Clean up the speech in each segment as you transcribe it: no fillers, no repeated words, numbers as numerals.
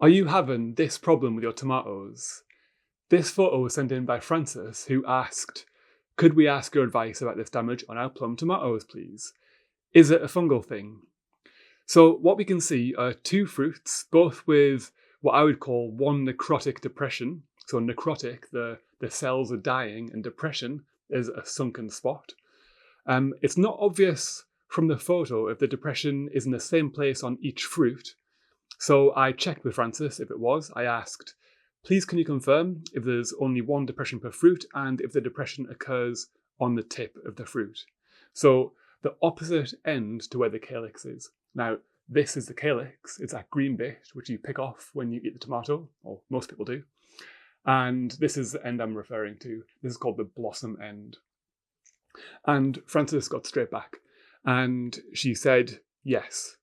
Are you having this problem with your tomatoes? This photo was sent in by Francis, who asked, could we ask your advice about this damage on our plum tomatoes, please? Is it a fungal thing? So what we can see are two fruits, both with what I would call one necrotic depression. So necrotic, the cells are dying, and depression is a sunken spot. It's not obvious from the photo if the depression is in the same place on each fruit. So I checked with Francis if it was. I asked, please can you confirm if there's only one depression per fruit and if the depression occurs on the tip of the fruit. So the opposite end to where the calyx is. Now, this is the calyx. It's that green bit which you pick off when you eat the tomato, or most people do. And this is the end I'm referring to. This is called the blossom end. And Francis got straight back and she said yes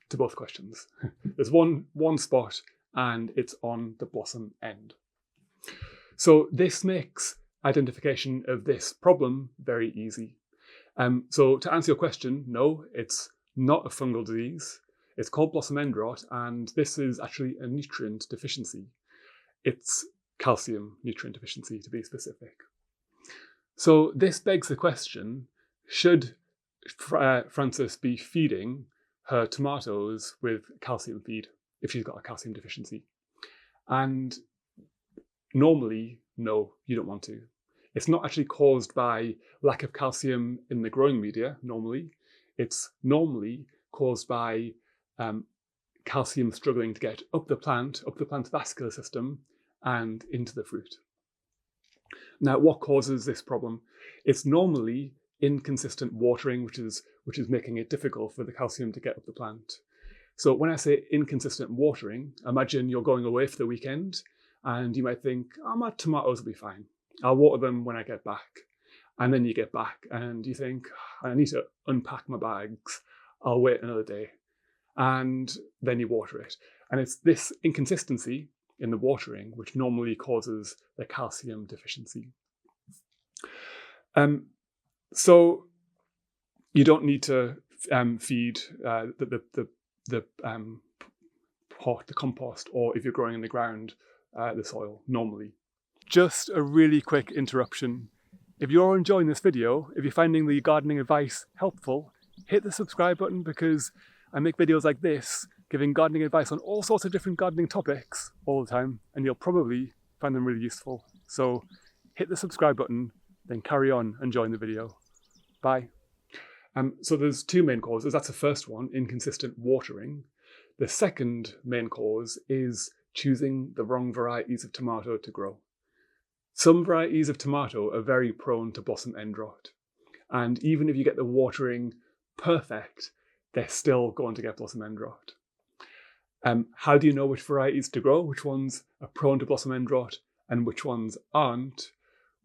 to both questions. There's one spot and it's on the blossom end. So this makes identification of this problem very easy. So to answer your question, no, it's not a fungal disease. It's called blossom end rot, and this is actually a nutrient deficiency. It's calcium nutrient deficiency, to be specific. So this begs the question, should Francis be feeding her tomatoes with calcium feed if she's got a calcium deficiency? And normally, no, you don't want to. It's not actually caused by lack of calcium in the growing media, normally. It's normally caused by calcium struggling to get up the plant vascular system, and into the fruit. Now, what causes this problem? It's normally inconsistent watering, which is making it difficult for the calcium to get up the plant. So when I say inconsistent watering, imagine you're going away for the weekend and you might think, oh, my tomatoes will be fine. I'll water them when I get back. And then you get back and you think, I need to unpack my bags. I'll wait another day. And then you water it. And it's this inconsistency in the watering which normally causes the calcium deficiency. So you don't need to feed the compost, or if you're growing in the ground, the soil normally. Just a really quick interruption. If you're enjoying this video, if you're finding the gardening advice helpful, hit the subscribe button, because I make videos like this giving gardening advice on all sorts of different gardening topics all the time, and you'll probably find them really useful. So hit the subscribe button, then carry on enjoying the video. Bye. So there's two main causes. That's the first one, inconsistent watering. The second main cause is choosing the wrong varieties of tomato to grow. Some varieties of tomato are very prone to blossom end rot. And even if you get the watering perfect, they're still going to get blossom end rot. How do you know which varieties to grow, which ones are prone to blossom end rot and which ones aren't?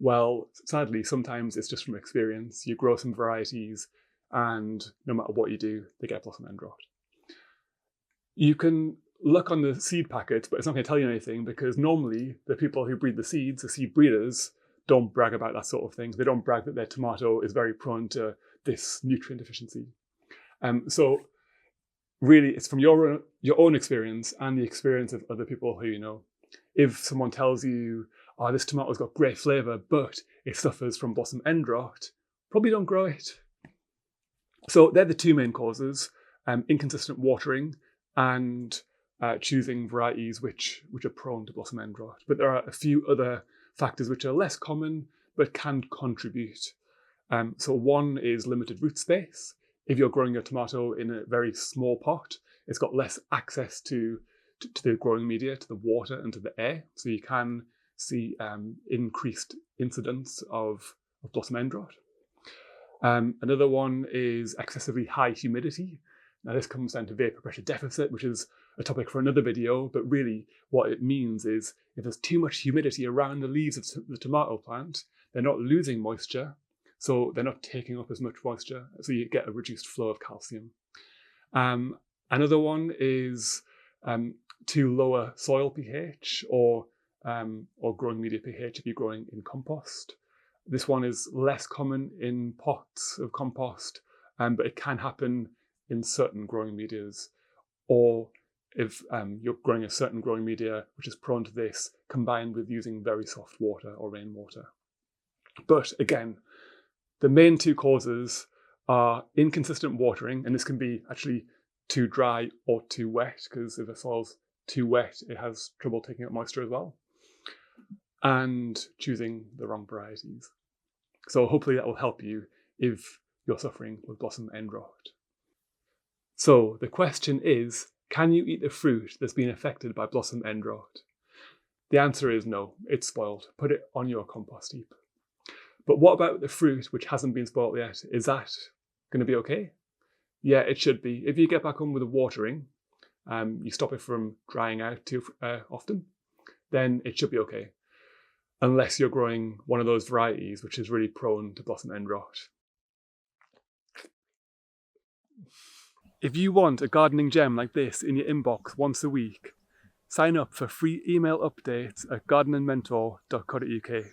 Well, sadly, sometimes it's just from experience. You grow some varieties and no matter what you do, they get blossom end rot. You can look on the seed packet, but it's not going to tell you anything, because normally the people who breed the seeds, the seed breeders, don't brag about that sort of thing. They don't brag that their tomato is very prone to this nutrient deficiency. So really, it's from your own experience and the experience of other people who you know. If someone tells you, oh, this tomato's got great flavour, but it suffers from blossom end rot, probably don't grow it. So they're the two main causes, inconsistent watering and choosing varieties which are prone to blossom end rot. But there are a few other factors which are less common but can contribute. So one is limited root space. If you're growing your tomato in a very small pot, it's got less access to the growing media, to the water and to the air. So you can see increased incidence of blossom end rot. Another one is excessively high humidity. Now this comes down to vapor pressure deficit, which is a topic for another video, but really what it means is if there's too much humidity around the leaves of the tomato plant, they're not losing moisture, so they're not taking up as much moisture, so you get a reduced flow of calcium. Another one is too lower soil pH or growing media pH if you're growing in compost. This one is less common in pots of compost, but it can happen in certain growing medias. Or if you're growing a certain growing media which is prone to this, combined with using very soft water or rainwater. But again, the main two causes are inconsistent watering, and this can be actually too dry or too wet, because if the soil's too wet, it has trouble taking up moisture as well, and choosing the wrong varieties. So hopefully that will help you if you're suffering with blossom end rot. So the question is, can you eat the fruit that's been affected by blossom end rot? The answer is no, it's spoiled. Put it on your compost heap. But what about the fruit which hasn't been spoiled yet? Is that going to be okay? Yeah, it should be. If you get back on with the watering, you stop it from drying out too often, then it should be okay. Unless you're growing one of those varieties which is really prone to blossom end rot. If you want a gardening gem like this in your inbox once a week, sign up for free email updates at gardeningmentor.co.uk.